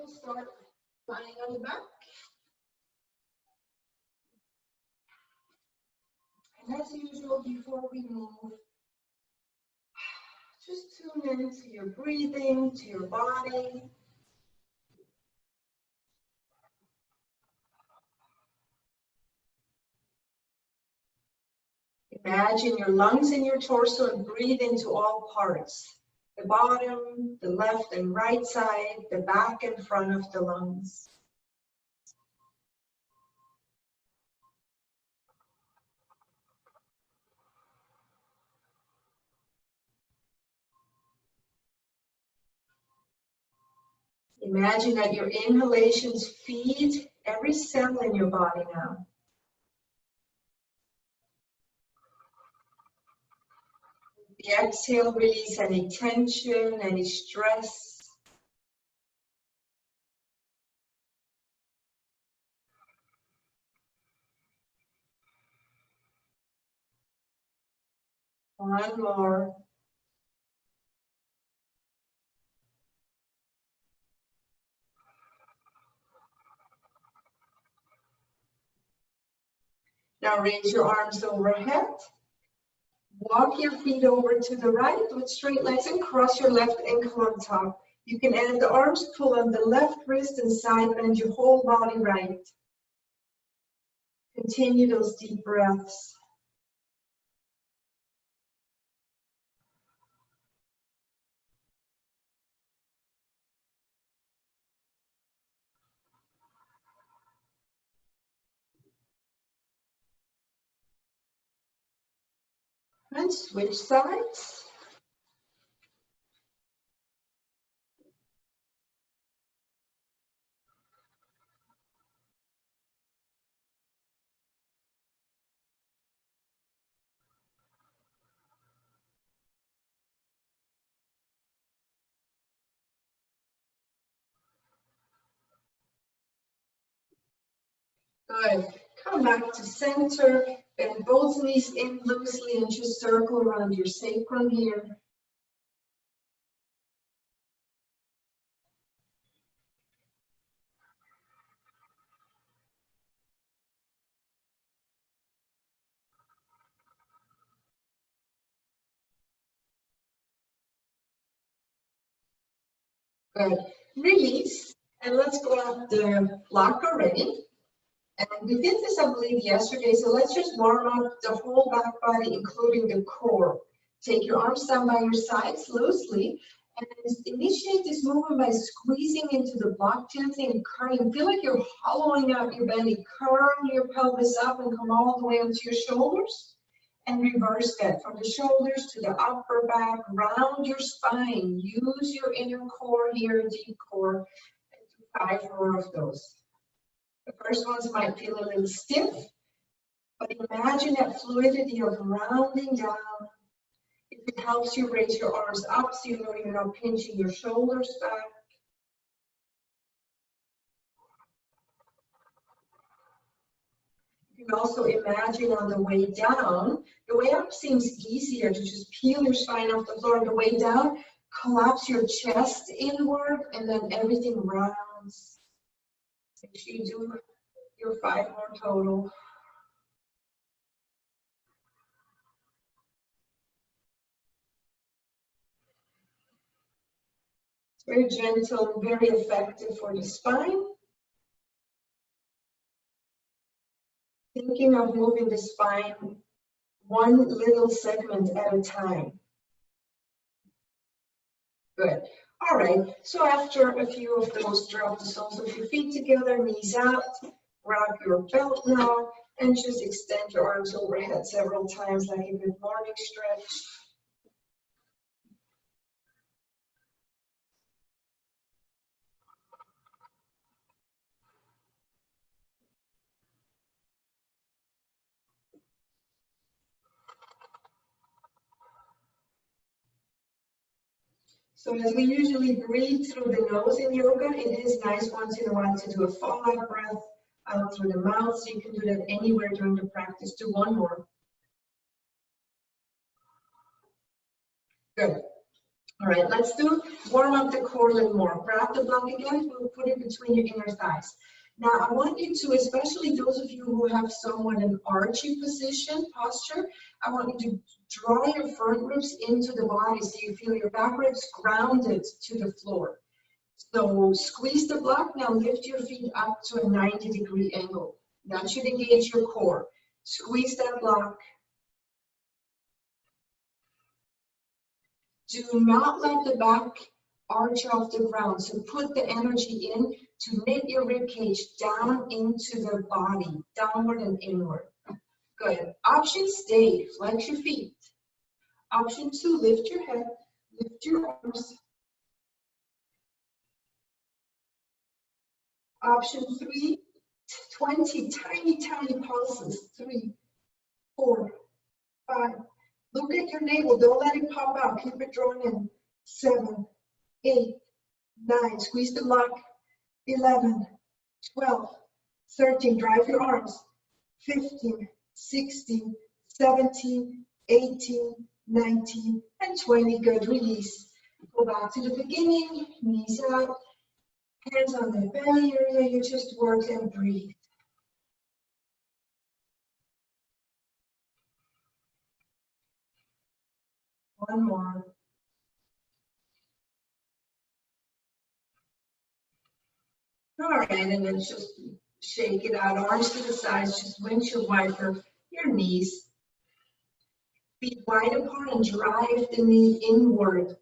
we'll start lying on the back. And as usual, before we move, just tune in to your breathing, to your body. Imagine your lungs and your torso and breathe into all parts. The bottom, the left and right side, the back and front of the lungs. Imagine that your inhalations feed every cell in your body now. The exhale, release any tension, any stress. One more. Now raise your arms overhead. Walk your feet over to the right with straight legs and cross your left ankle on top. You can add the arms, pull on the left wrist and side bend your whole body right. Continue those deep breaths. And switch sides. Good. Come back to center. Bend both knees in loosely and just circle around your sacrum here. Good. Release. And let's go up the block already. And we did this, I believe, yesterday, so let's just warm up the whole back body, including the core. Take your arms down by your sides loosely, and initiate this movement by squeezing into the block gently and curling. Feel like you're hollowing out your belly. Curl your pelvis up and come all the way onto your shoulders. And reverse that from the shoulders to the upper back, round your spine. Use your inner core here, deep core, and do 5 more of those. The first ones might feel a little stiff, but imagine that fluidity of rounding down. If it helps you, raise your arms up so you know you're not pinching your shoulders back. You can also imagine on the way down, the way up seems easier to just peel your spine off the floor. On the way down, collapse your chest inward and then everything rounds. Make sure you do your 5 more total. It's very gentle and very effective for the spine. Thinking of moving the spine one little segment at a time. Good. All right, so after a few of those, drop the soles of your feet together, knees out, grab your belt now, and just extend your arms overhead several times like a good morning stretch. So as we usually breathe through the nose in yoga, it is nice once in a while to do a fallout breath out through the mouth. So you can do that anywhere during the practice. Do 1 more. Good. All right, let's warm up the core a little more. Grab the block again, we'll put it between your inner thighs. Now I want you to, especially those of you who have somewhat an archy position, posture, I want you to draw your front ribs into the body so you feel your back ribs grounded to the floor. So squeeze the block, now lift your feet up to a 90-degree angle. That should engage your core. Squeeze that block. Do not let the back arch off the ground. So put the energy in to knit your rib cage down into the body, downward and inward. Good. Option stay, flex your feet. Option 2, lift your head, lift your arms. Option 3, 20 tiny pulses. 3, 4, 5. Look at your navel, don't let it pop out, keep it drawn in. 7, 8, 9, squeeze the block. 11, 12, 13, drive your arms. 15, 16, 17, 18, 19, and 20. Good, release. Go back to the beginning, knees out, hands on the belly area, you just work and breathe. One more. All right, and then just shake it out, arms to the sides, just windshield wiper your knees. Feet wide apart and drive the knee inward.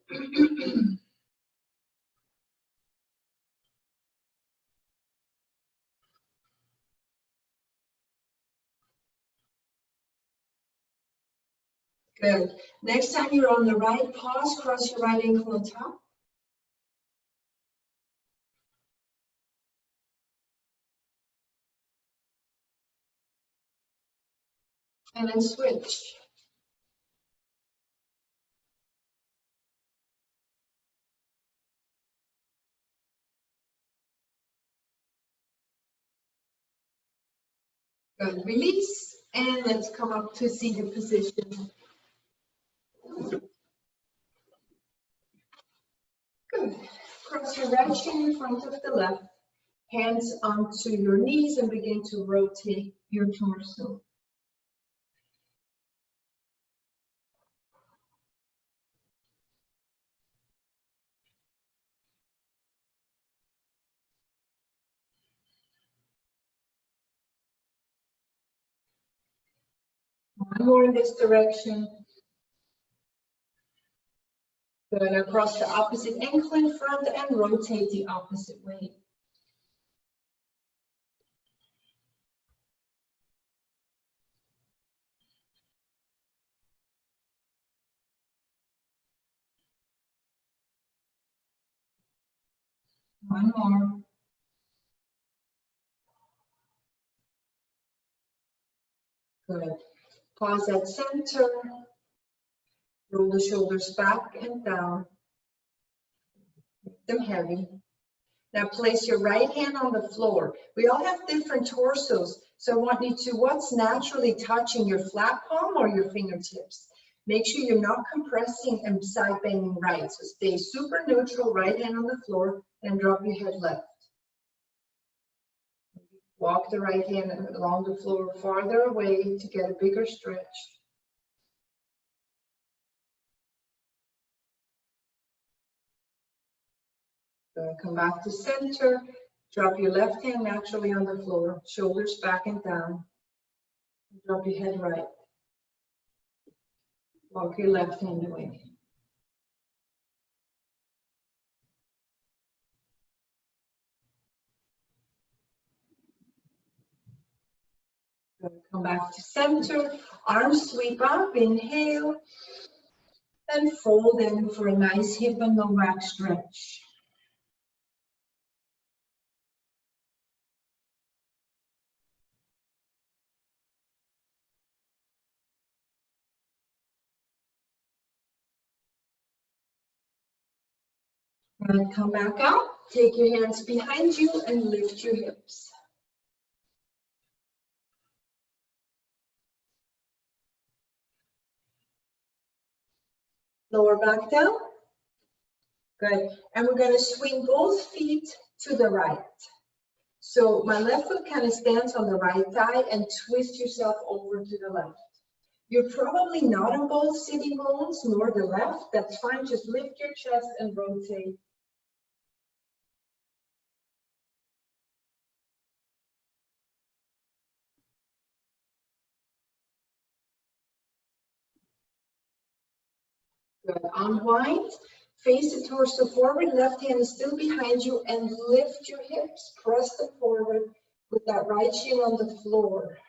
Good. Next time you're on the right, pause, cross your right ankle on top. And then switch. Good. Release. And let's come up to seated position. Good. Cross your right shin in front of the left. Hands onto your knees and begin to rotate your torso. One more in this direction. Good. Across the opposite ankle in front and rotate the opposite way. One more. Good. Pause at center. Roll the shoulders back and down. Make them heavy. Now place your right hand on the floor. We all have different torsos, so I want you to, what's naturally touching your flat palm or your fingertips? Make sure you're not compressing and side bending right. So stay super neutral, right hand on the floor, and drop your head left. Walk the right hand along the floor farther away to get a bigger stretch. Come back to center. Drop your left hand naturally on the floor, shoulders back and down. Drop your head right. Walk your left hand away. Come back to center. Arms sweep up. Inhale. And fold in for a nice hip and low back stretch. And come back out. Take your hands behind you and lift your hips. Lower back down. Good. And we're going to swing both feet to the right. So my left foot kind of stands on the right thigh and twist yourself over to the left. You're probably not on both sitting bones, nor the left. That's fine. Just lift your chest and rotate. Good. Unwind. Face the torso forward. Left hand is still behind you and lift your hips. Press them forward with that right shin on the floor.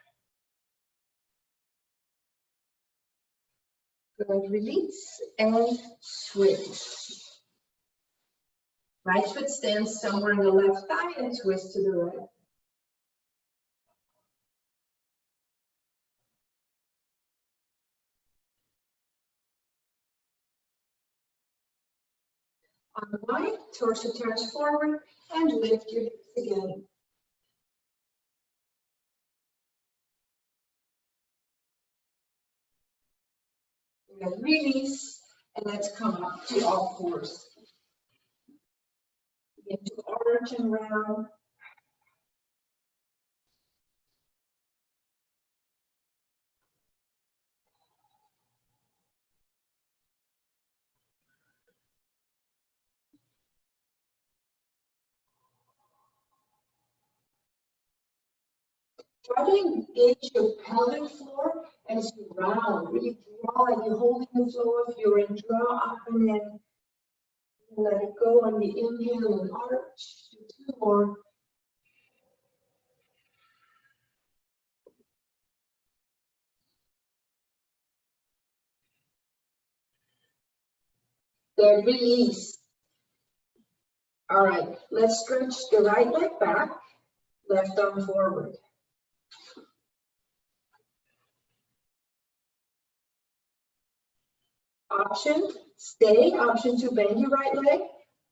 Good. Release and switch. Right foot stands somewhere on the left thigh and twist to the right. Unwind, torso turns forward, and lift your hips again. And release, and let's come up to all fours. Begin to arch and round. Try to engage your pelvic floor as you round. Really draw like you're holding the flow of urine. Draw up and in. And let it go on the inhale and arch. Do two more. Then release. All right, let's stretch the right leg back, left arm forward. Option, stay. Option two, bend your right leg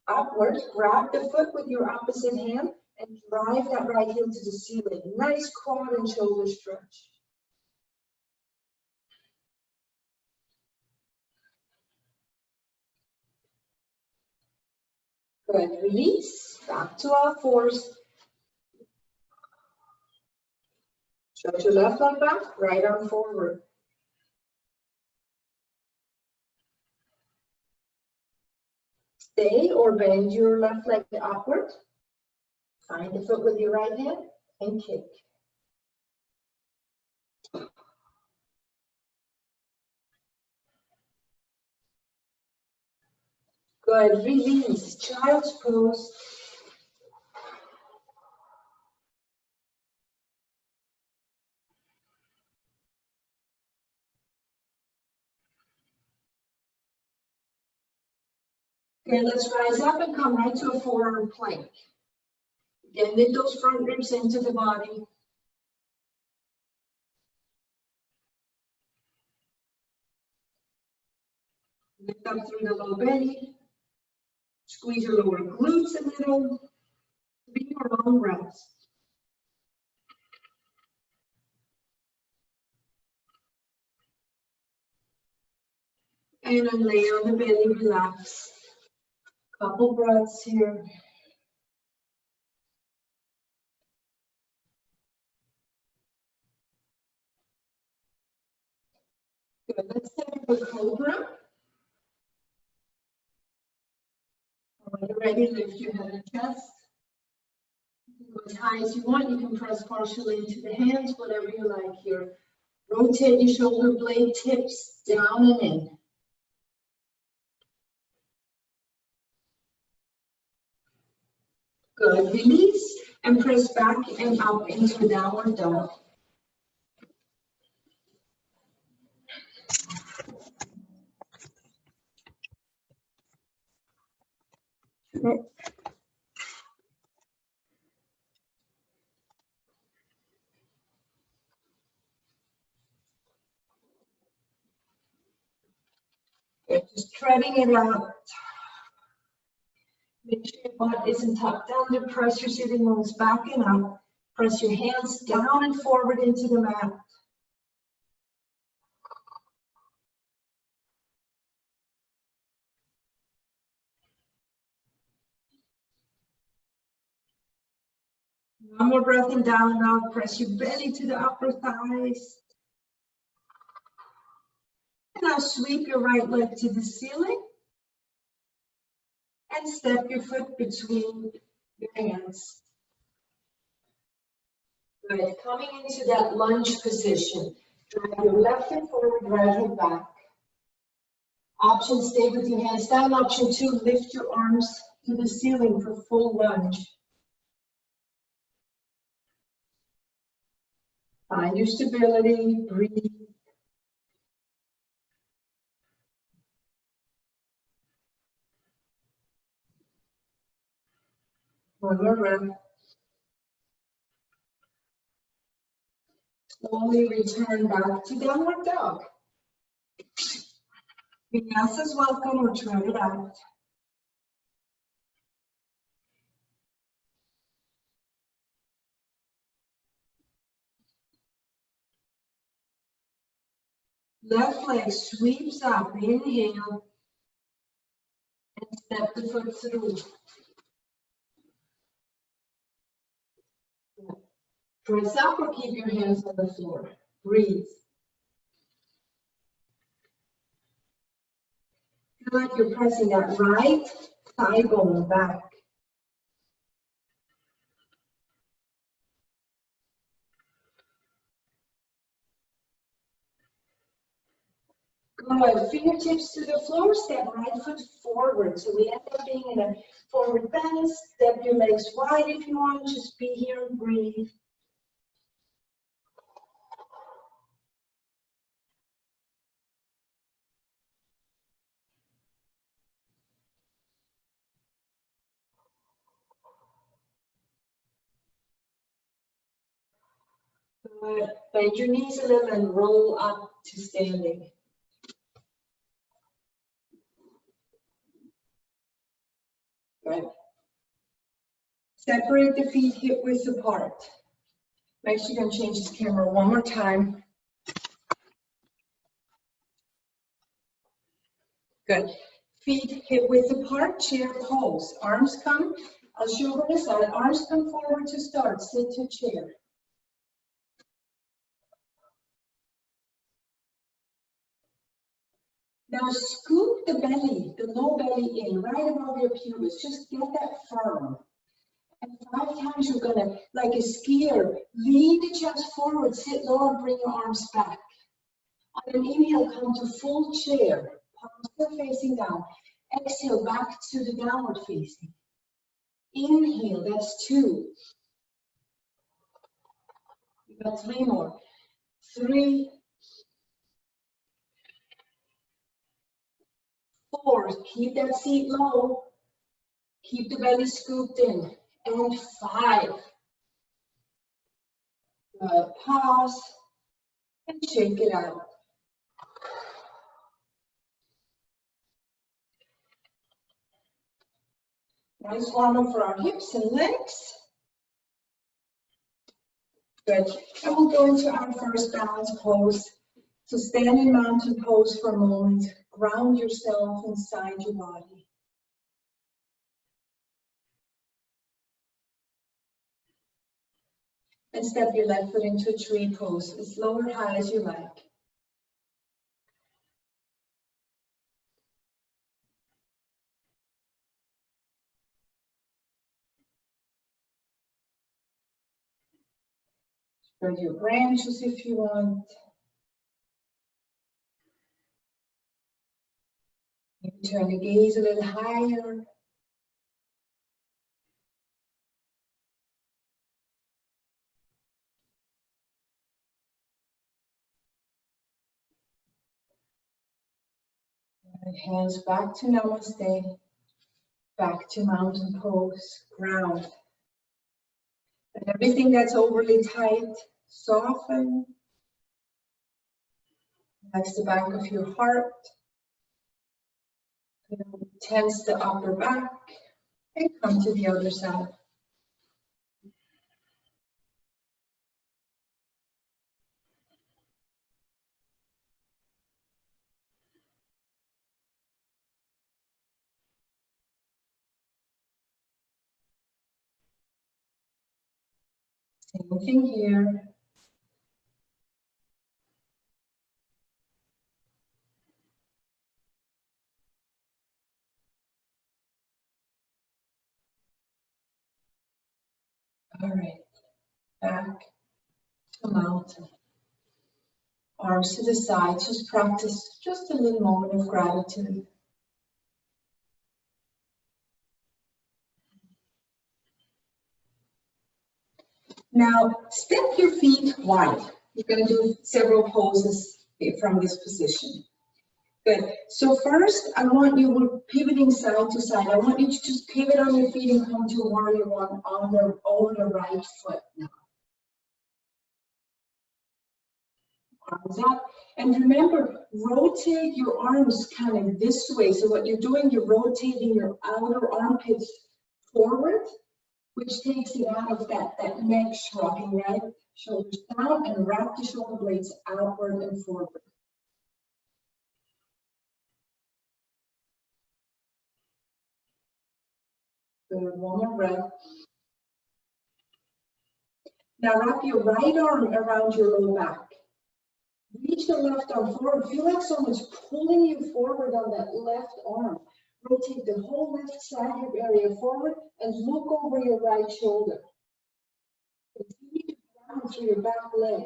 upwards. Grab the foot with your opposite hand and drive that right heel to the ceiling. Nice quad and shoulder stretch. Good. Release. Back to all fours. Stretch your left leg back, right arm forward. Stay or bend your left leg upward. Find the foot with your right hand and kick. Good. Release. Child's pose. Okay, let's rise up and come right to a forearm plank. Again, lift those front ribs into the body. Lift up through the low belly. Squeeze your lower glutes a little. Be your long breaths. And then lay on the belly, relax. Couple breaths here. Good. Let's take a cobra. When you're ready, lift your head and chest. Go as high as you want. You can press partially into the hands, whatever you like here. Rotate your shoulder blade tips down and in. Good. Release and press back and up into downward dog. Okay. Just treading it out. Make sure your butt isn't tucked under. Press your sitting bones back and up. Press your hands down and forward into the mat. One more breath in, down and out. Press your belly to the upper thighs. And now sweep your right leg to the ceiling. And step your foot between your hands. Good. Coming into that lunge position. Drive your left hip forward, right hip back. Option, stay with your hands down. Option 2, lift your arms to the ceiling for full lunge. Find your stability, breathe. One more breath. Slowly return back to downward dog. Vinyasa is welcome, or try it out. Left leg sweeps up, inhale, and step the foot through. Press up or keep your hands on the floor. Breathe. Feel like you're pressing that right thigh bone back. Good. Fingertips to the floor, step right foot forward. So we end up being in a forward bend. Step your legs wide if you want. Just be here and breathe. Good. Bend your knees a little and roll up to standing. Good. Separate the feet hip width apart. Make sure you can change this camera one more time. Good. Feet hip width apart, chair pose. Arms come, I'll show where to start. Arms come forward to start, sit to chair. Now scoop the belly, the low belly in, right above your pelvis. Just get that firm. And 5 times you're gonna, like a skier, lean the chest forward, sit lower, bring your arms back. On an inhale, come to full chair, palms still facing down. Exhale, back to the downward facing. Inhale, that's 2. You got 3 more. 3, 4, keep that seat low. Keep the belly scooped in. And 5. Pause and shake it out. Nice warm up for our hips and legs. Good. And we'll go into our first balance pose. So stand in mountain pose for a moment. Ground yourself inside your body. And step your left foot into a tree pose, as low or high as you like. Spread your branches if you want. Maybe turn the gaze a little higher. And hands back to namaste. Back to mountain pose, ground. And everything that's overly tight, soften. Relax the back of your heart. Tense the upper back and come to the other side. Same thing here. All right, back to mountain. Arms to the side, just practice just a little moment of gratitude. Now, step your feet wide. You're going to do several poses from this position. Good. So first, I want you, we're pivoting side to side. I want you to just pivot on your feet and come to warrior one on the right foot now. Arms up. And remember, rotate your arms kind of this way. So what you're doing, you're rotating your outer armpits forward, which takes it out of that neck shrugging, right? Shoulders down and wrap the shoulder blades outward and forward. Good, one more breath. Now wrap your right arm around your low back. Reach the left arm forward. Feel like someone's pulling you forward on that left arm. Rotate the whole left side hip area forward and look over your right shoulder. Continue to ground through your back leg.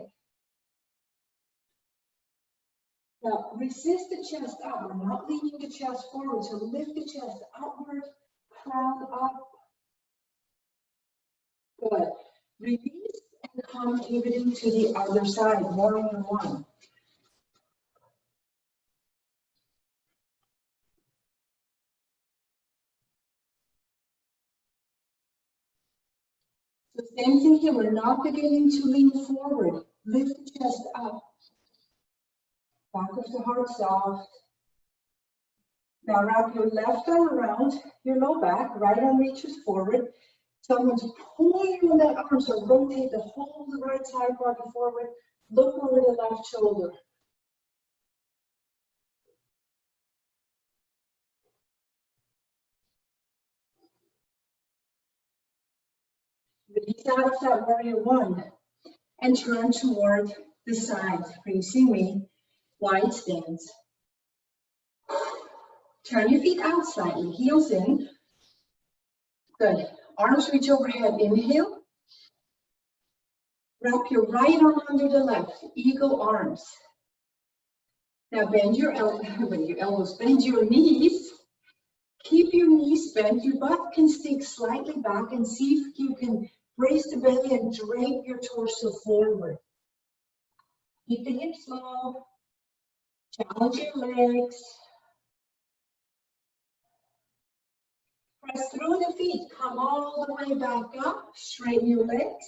Now resist the chest up. We're not leaning the chest forward, so lift the chest outward, crown up. Good. Release and come pivoting to the other side, warrior one. So same thing here, we're not beginning to lean forward. Lift the chest up. Back of the heart soft. Now wrap your left arm around your low back, right arm reaches forward. Someone's pulling you on that arm, so rotate the whole of the right side body forward. Look over the left shoulder. Release out of that warrior one and turn toward the side. Facing me, wide stance. Turn your feet out slightly, heels in. Good. Arms reach overhead, inhale. Wrap your right arm under the left, eagle arms. Now bend your elbows, bend your knees. Keep your knees bent, your butt can stick slightly back and see if you can brace the belly and drape your torso forward. Keep the hips low, challenge your legs. Press through the feet, come all the way back up, straighten your legs.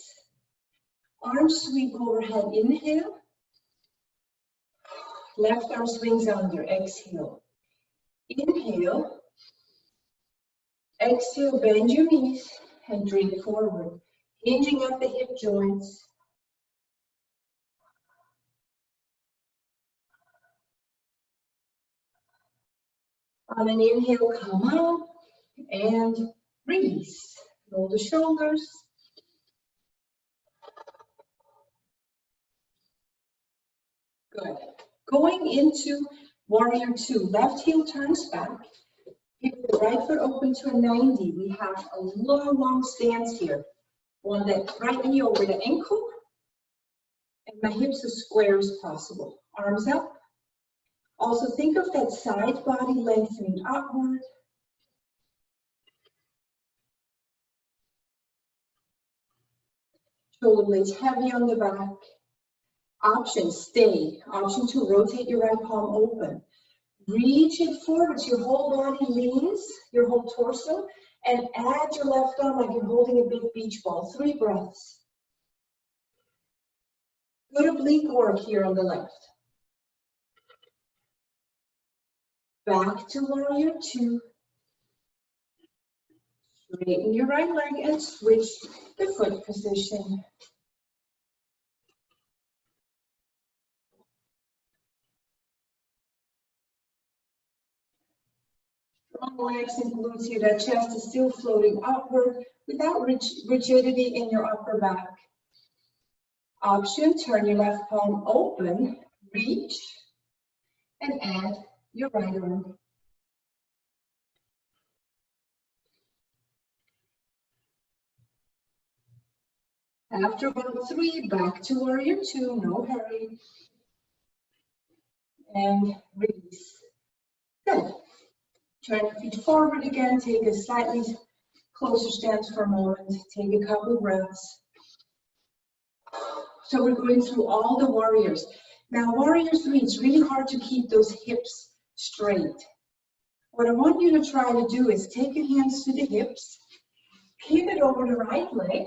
Arms sweep overhead, inhale. Left arm swings under, exhale. Inhale. Exhale, bend your knees and drape forward, hinging up the hip joints. On an inhale, come up and release. Roll the shoulders. Good. Going into warrior two, left heel turns back. Keep the right foot open to a 90. We have a long stance here. One that right knee over the ankle. And my hips as square as possible. Arms up. Also think of that side body lengthening upward. Shoulder blades heavy on the back. Option, stay. Option to rotate your right palm open. Reach it forward so your whole body leans, your whole torso, and add your left arm like you're holding a big beach ball. 3 breaths. Good oblique work here on the left. Back to warrior two. Straighten your right leg and switch the foot position. Strong legs and glutes here. That chest is still floating upward without rigidity in your upper back. Option, turn your left palm open, reach, and add your right arm. After 1, 3, back to warrior 2, no hurry. And release. Good. Turn your feet forward again, take a slightly closer stance for a moment, take a couple breaths. So we're going through all the warriors. Now warrior 3, it's really hard to keep those hips straight. What I want you to try to do is take your hands to the hips, pivot over the right leg.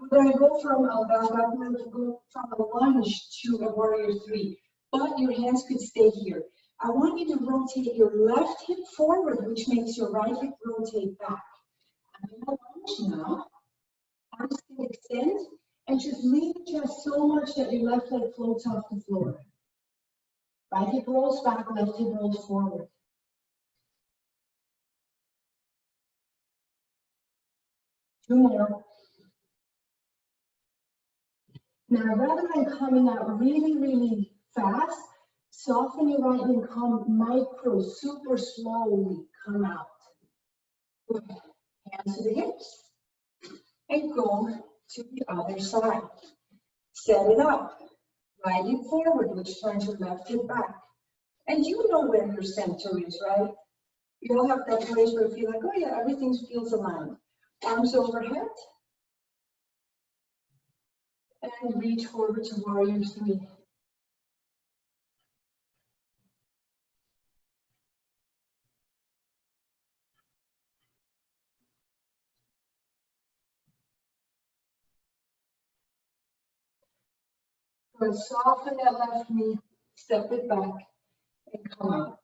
We're going to go from a lunge to a warrior 3, but your hands could stay here. I want you to rotate your left hip forward, which makes your right hip rotate back. I'm in a lunge now. Arms can extend and just lean your chest so much that your left leg floats off the floor. Right hip rolls back, left hip rolls forward. Two more. Now, rather than coming out really, really fast, soften your right and come micro, super slowly come out. Good. Hands to the hips and go to the other side. Set it up. Right hip forward, which turns your left hip back. And you know where your center is, right? You all have that place where you feel like, oh yeah, everything feels aligned. Arms overhead. And reach forward to warrior 3. Good. Soften that left knee, step it back, and come out.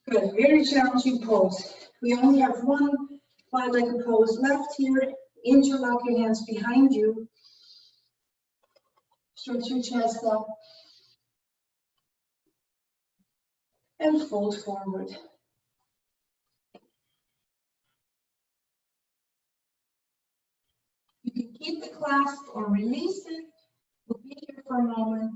Good. Very challenging pose. We only have one wide-legged pose left here. Interlock your hands behind you. Stretch your chest up. And fold forward. You can keep the clasp or release it. We'll be here for a moment.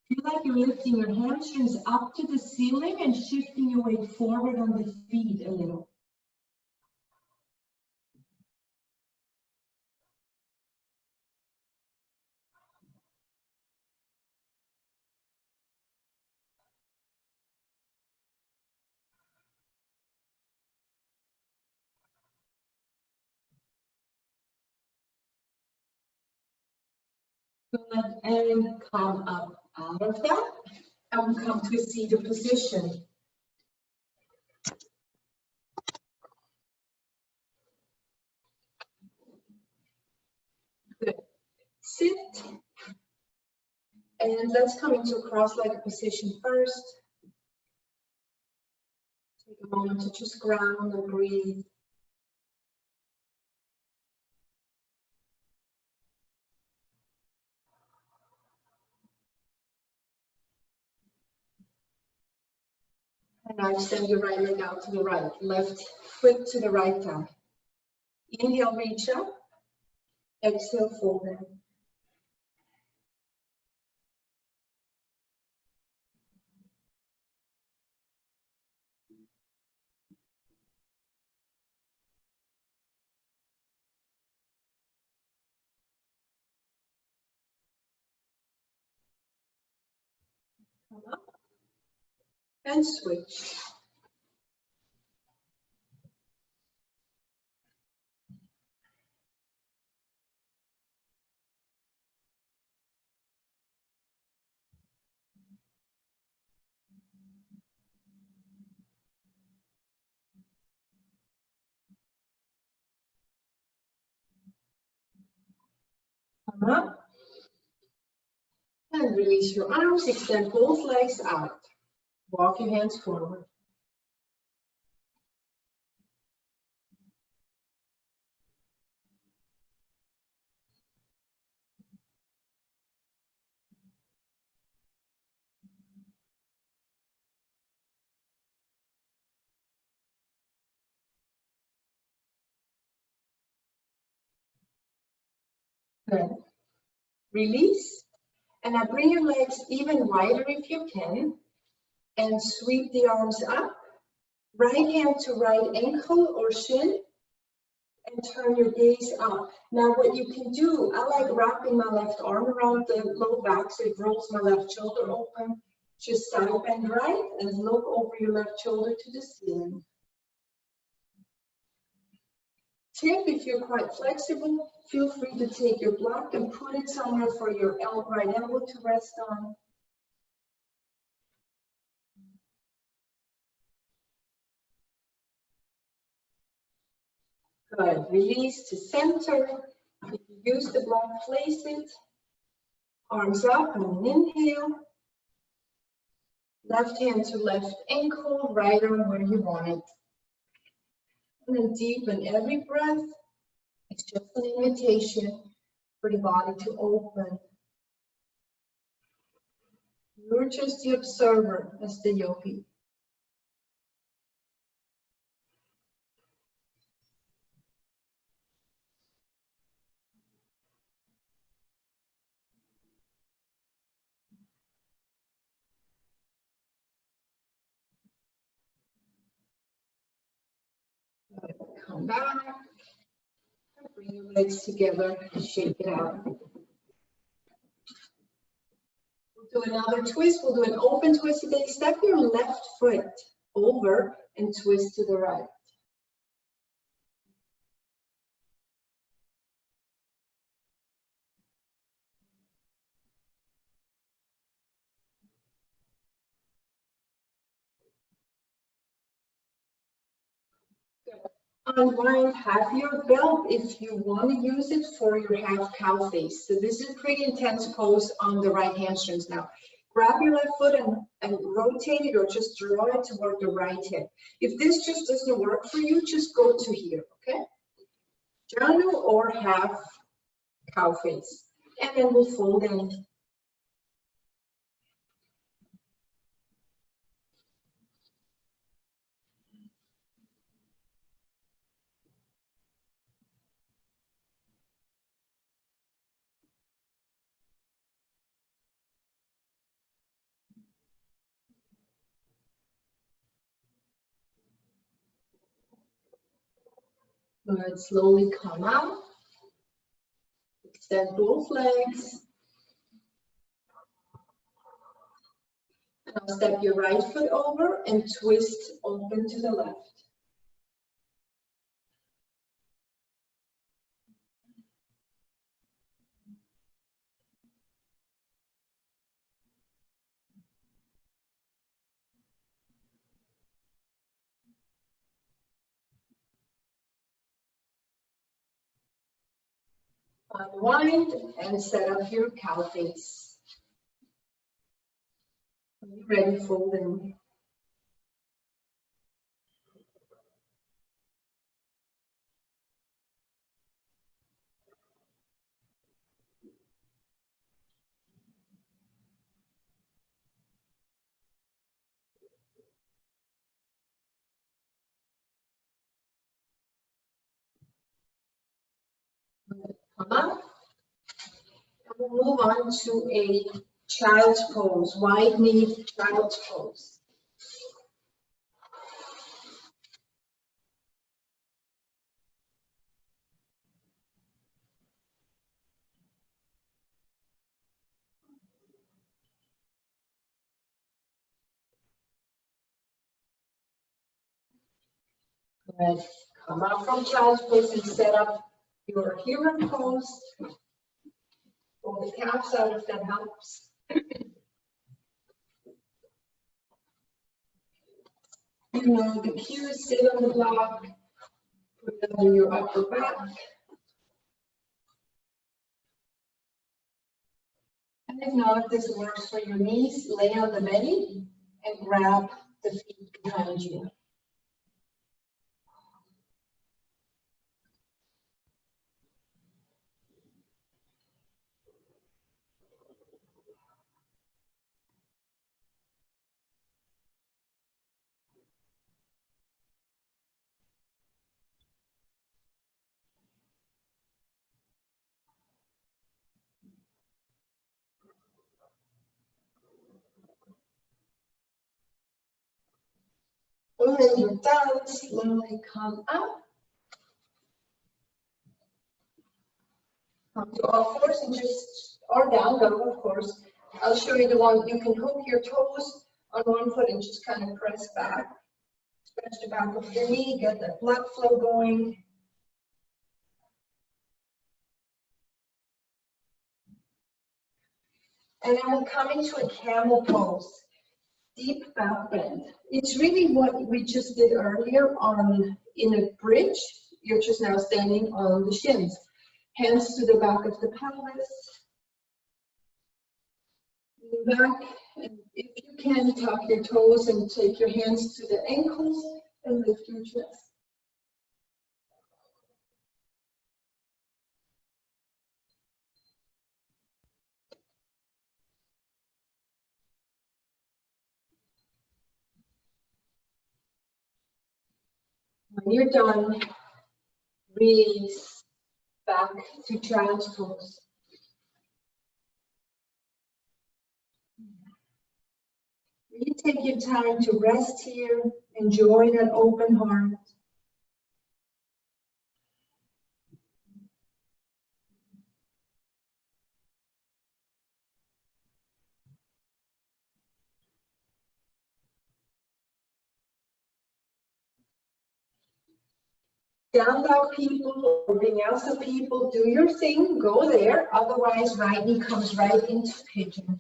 Feel like you're lifting your hamstrings up to the ceiling and shifting your weight forward on the feet a little. Good, and come up out of that, and we come to a seated position. Good. Sit, and let's come into a cross-legged position first. Take a moment to just ground and breathe. And now extend your right leg out to the right, left foot to the right thigh. Inhale, reach up. Exhale, fold in. Come up and switch. Come up and release your arms, extend both legs out. Walk your hands forward. Good. Release. And now bring your legs even wider if you can. And sweep the arms up. Right hand to right ankle or shin. And turn your gaze up. Now what you can do, I like wrapping my left arm around the low back so it rolls my left shoulder open. Just side bend right and look over your left shoulder to the ceiling. Tip, if you're quite flexible, feel free to take your block and put it somewhere for your right elbow to rest on. Good. Release to center. If you use the block, place it. Arms up on an inhale. Left hand to left ankle, right arm where you want it. And then deepen every breath. It's just an invitation for the body to open. You're just the observer as the yogi. Come back. Bring your legs together and shake it out. We'll do another twist. We'll do an open twist today. Step your left foot over and twist to the right. Unwind, have your belt if you want to use it for your half cow face. So this is a pretty intense pose on the right hamstrings now. Grab your left foot and rotate it or just draw it toward the right hip. If this just doesn't work for you, just go to here, okay? Janu or half cow face. And then we'll fold in. Good, slowly come out. Extend both legs. Now step your right foot over and twist open to the left. Unwind and set up your cow face. Ready, fold in. Come up. We'll move on to a child's pose, wide knee child's pose. Good. Come up from child's pose and set up your hero pose. Pull the calves out if that helps. You know the cue is sit on the block, put it under your upper back. And if not, this works for your knees, lay on the belly and grab the feet behind you. When you're done, slowly come up. Come to all fours and just, or down dog, of course. I'll show you the one, you can hook your toes on one foot and just kind of press back. Stretch the back of your knee, get the blood flow going. And then we'll come into a camel pose. Deep back bend. It's really what we just did earlier in a bridge. You're just now standing on the shins. Hands to the back of the pelvis. Lean back, and if you can, tuck your toes and take your hands to the ankles and lift your chest. When you're done, release back to child's pose. You take your time to rest here, enjoy that open heart. Down dog people or vinyasa people, do your thing, go there. Otherwise, right knee comes right into pigeon.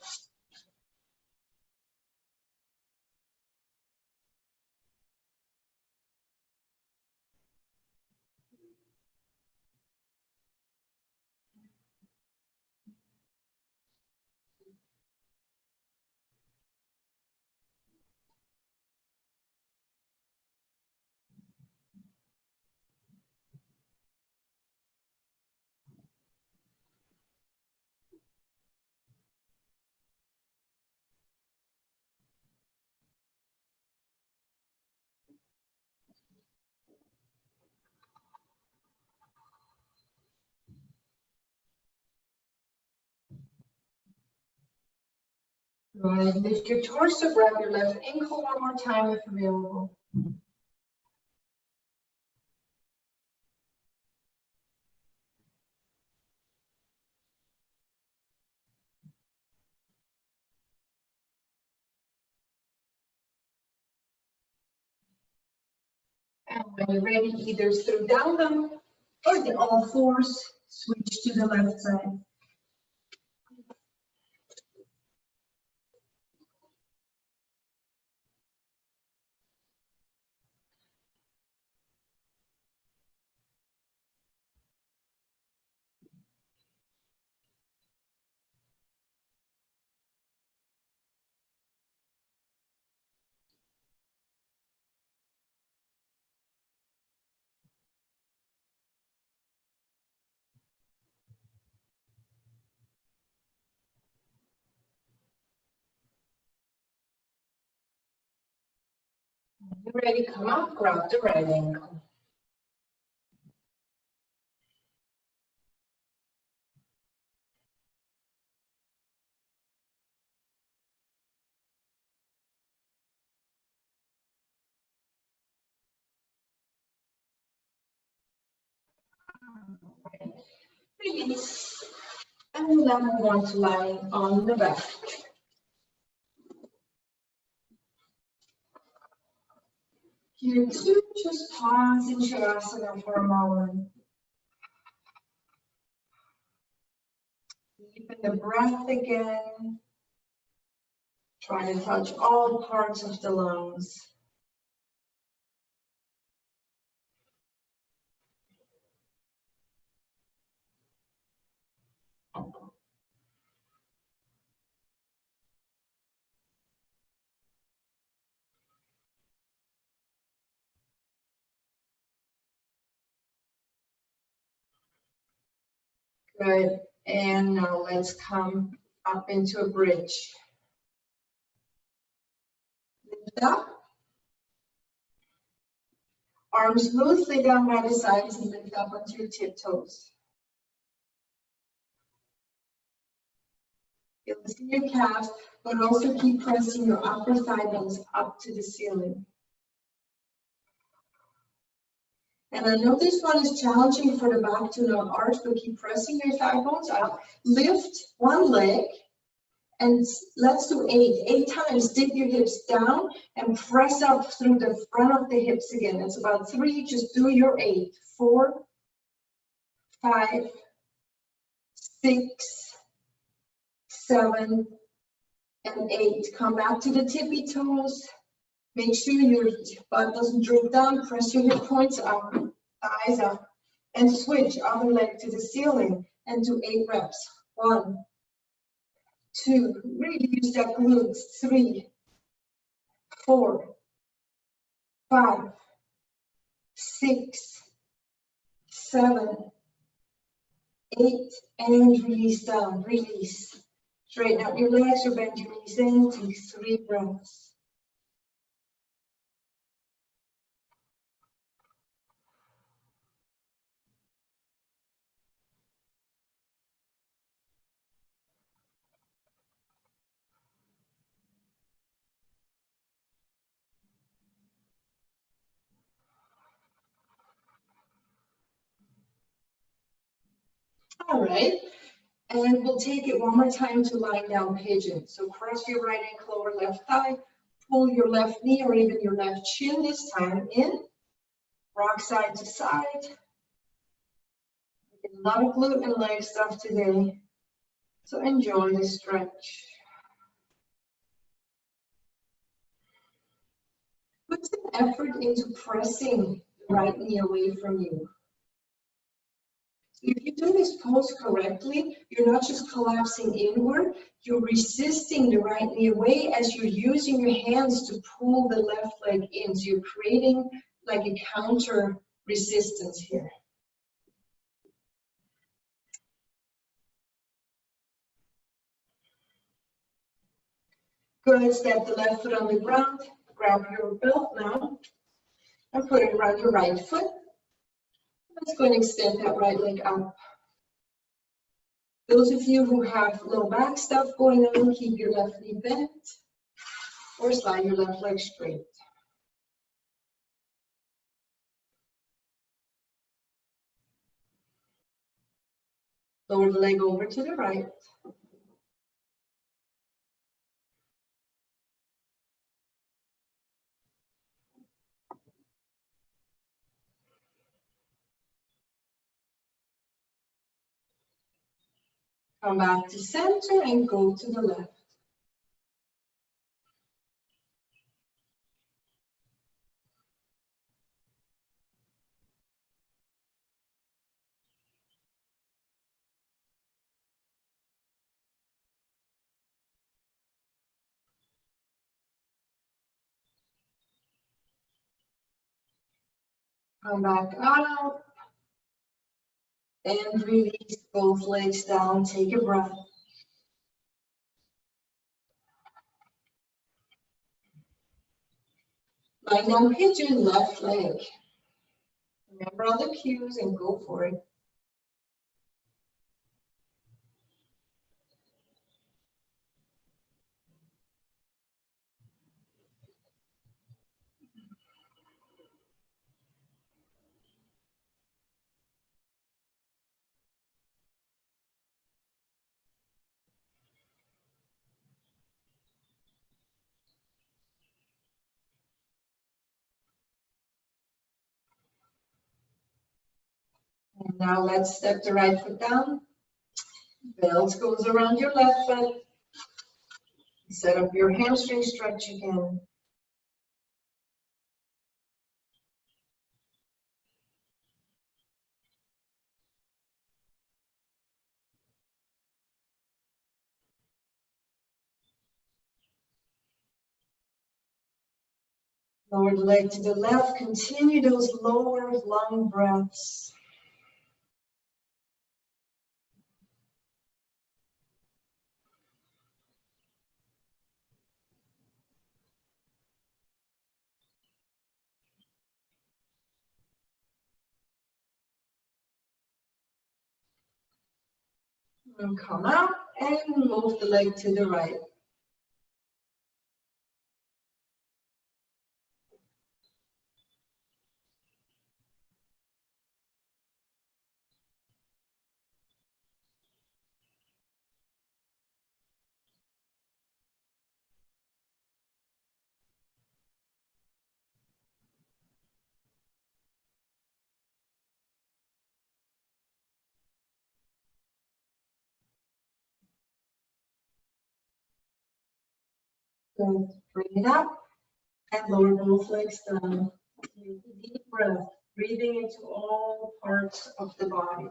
Right, lift your torso, grab your left ankle one more time if available. And when you're ready, either through down dog or the all fours, switch to the left side. When you're ready, come up, grab the right ankle. Release. And then we want to lie on the back. Here too, just pause in Shavasana for a moment. Deepen the breath again. Try to touch all parts of the lungs. Good. And now let's come up into a bridge. Lift up. Arms loosely down by the sides and lift up onto your tiptoes. Feel this in your calves, but also keep pressing your upper thigh bones up to the ceiling. And I know this one is challenging for the back to not arch, but keep pressing your thigh bones up. Lift one leg and let's do 8 times. Dip your hips down and press up through the front of the hips again. It's about 3, just do your 8. 4, 5, 6, 7, and 8. Come back to the tippy toes. Make sure your butt doesn't droop down. Press your hip points up, thighs up, and switch other leg to the ceiling and do 8 reps. 1, 2, really use that glutes. 3, 4, 5, 6, 7, 8, and release down. Release. Straighten out your legs or bend your knees in. Take 3 breaths. All right, and we'll take it one more time to lying down pigeon. So cross your right ankle over left thigh, pull your left knee or even your left shin this time in, rock side to side. A lot of glute and leg stuff today, so enjoy the stretch. Put some effort into pressing the right knee away from you. If you do this pose correctly, you're not just collapsing inward, you're resisting the right knee away as you're using your hands to pull the left leg in. So you're creating like a counter resistance here. Good, step the left foot on the ground, grab your belt now, and put it around your right foot. Let's go and extend that right leg up. Those of you who have low back stuff going on, keep your left knee bent or slide your left leg straight. Lower the leg over to the right. Come back to center and go to the left. Come back up and release both legs down. Take a breath. Lying down pigeon, left leg. Remember all the cues and go for it. And now let's step the right foot down. Belt goes around your left foot. Set up your hamstring stretch again. Lower the leg to the left. Continue those lower long breaths. And come out and move the leg to the right. Good. Bring it up and lower both legs down. Deep breath, breathing into all parts of the body.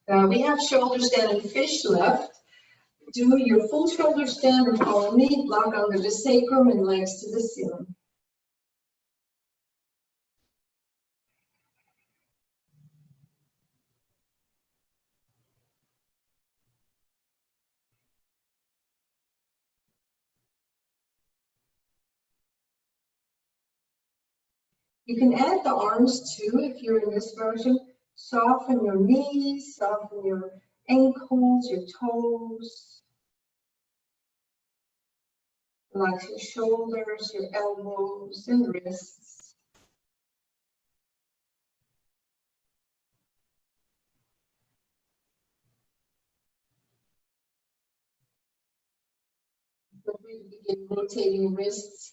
We have shoulder stand and fish left. Do your full shoulder stand and follow me. Block under the sacrum and legs to the ceiling. You can add the arms too if you're in this version. Soften your knees, soften your ankles, your toes. Relax your shoulders, your elbows and wrists. We begin rotating wrists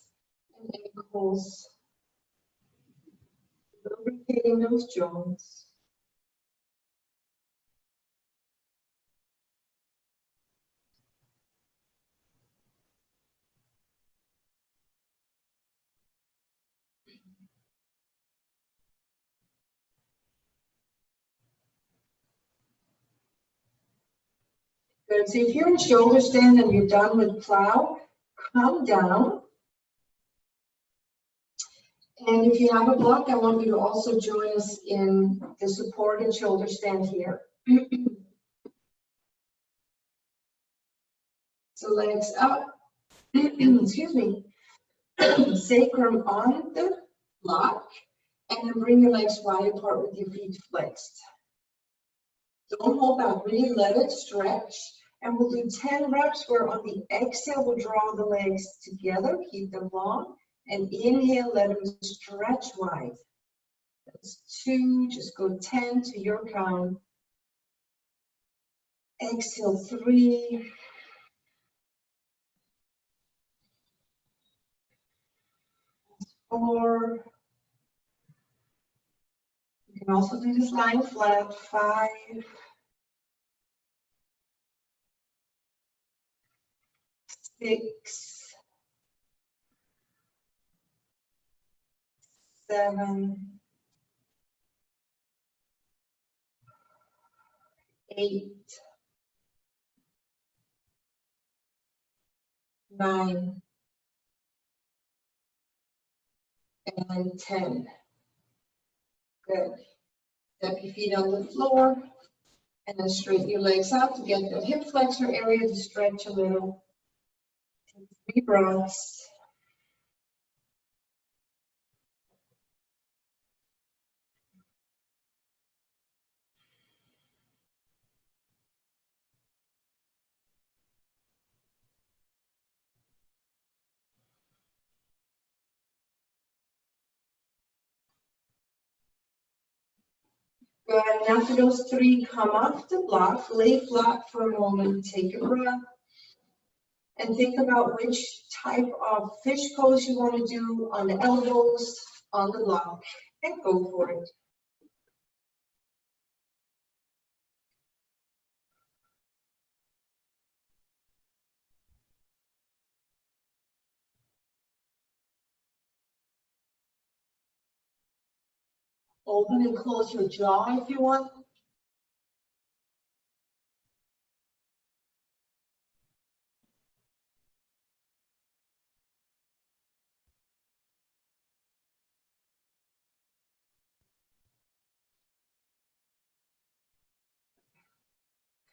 and ankles, lubricating those joints. Good. So if you're in shoulder stand and you're done with plow, come down. And if you have a block, I want you to also join us in the supported shoulder stand here. So legs up, excuse me, sacrum on the block, and then bring your legs wide apart with your feet flexed. Don't hold back, really let it stretch. And we'll do 10 reps where on the exhale, we'll draw the legs together, keep them long, and inhale, let them stretch wide. That's 2, just go 10 to your count. Exhale, 3. 4. You can also do this lying flat. 5. 6. 7. 8. 9. And 10. Good. Step your feet on the floor and then straighten your legs out to get that hip flexor area to stretch a little. Take 3 breaths. Good. And after those 3, come off the block, lay flat for a moment, take a breath, and think about which type of fish pose you want to do on the elbows, on the block, and go for it. Open and close your jaw if you want.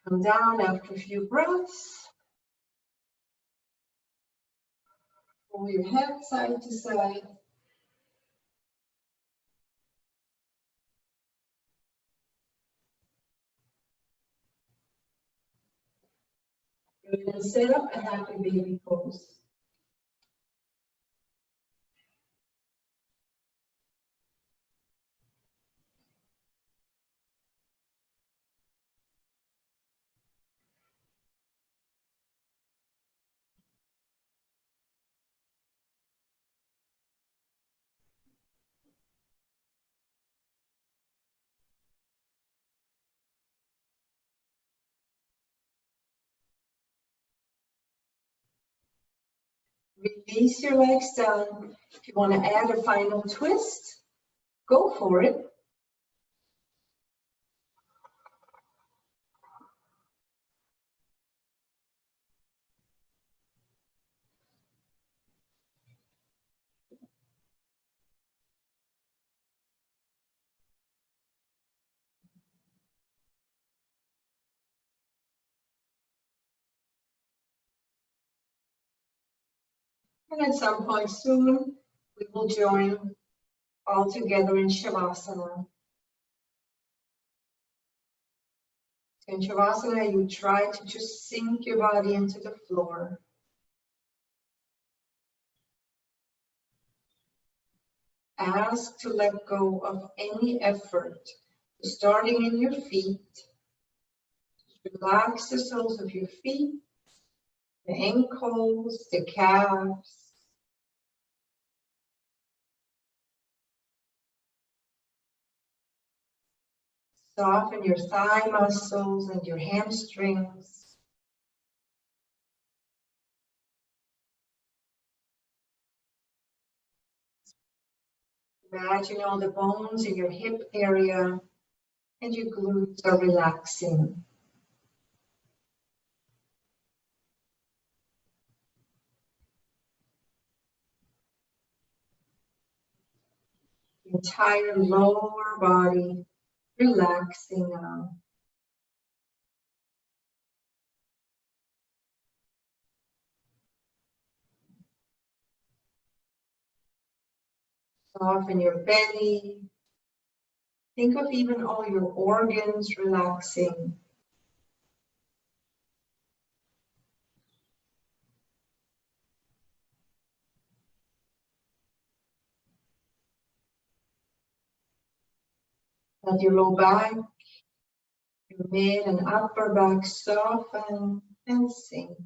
Come down after a few breaths. Pull your head side to side. And set up a happy baby pose. Release your legs down. If you want to add a final twist, go for it. And at some point soon, we will join all together in Shavasana. In Shavasana, you try to just sink your body into the floor. Ask to let go of any effort, starting in your feet. Relax the soles of your feet, the ankles, the calves. Soften your thigh muscles and your hamstrings. Imagine all the bones in your hip area and your glutes are relaxing. The entire lower body relaxing now. Soften your belly. Think of even all your organs relaxing. Let your low back, your mid and upper back soften and sink.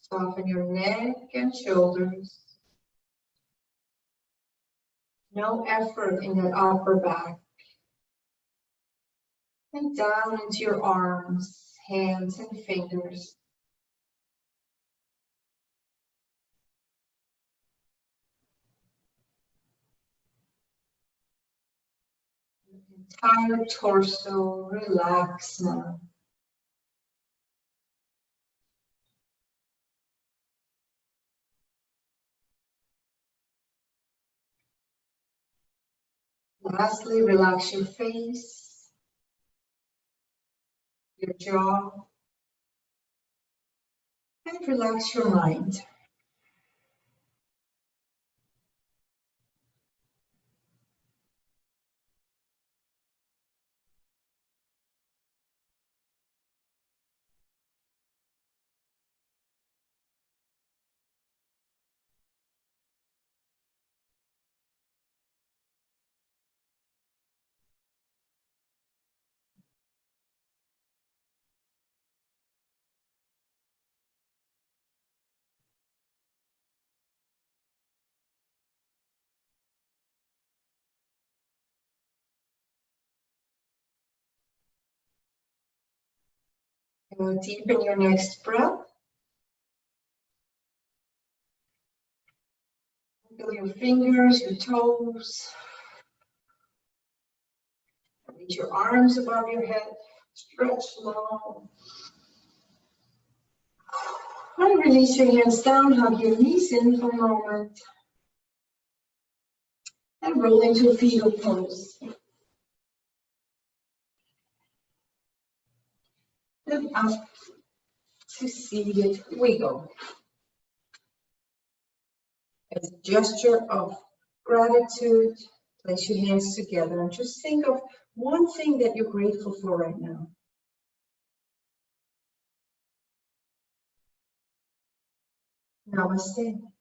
Soften your neck and shoulders. No effort in that upper back. And down into your arms, hands, and fingers. Entire torso, relax now. Lastly, relax your face, your jaw, and relax your mind. And deepen your next breath. Feel your fingers, your toes. Reach your arms above your head. Stretch long. And release your hands down. Hug your knees in for a moment. And roll into a fetal pose. And up to seated. Here we go. As a gesture of gratitude, place your hands together and just think of one thing that you're grateful for right now. Namaste.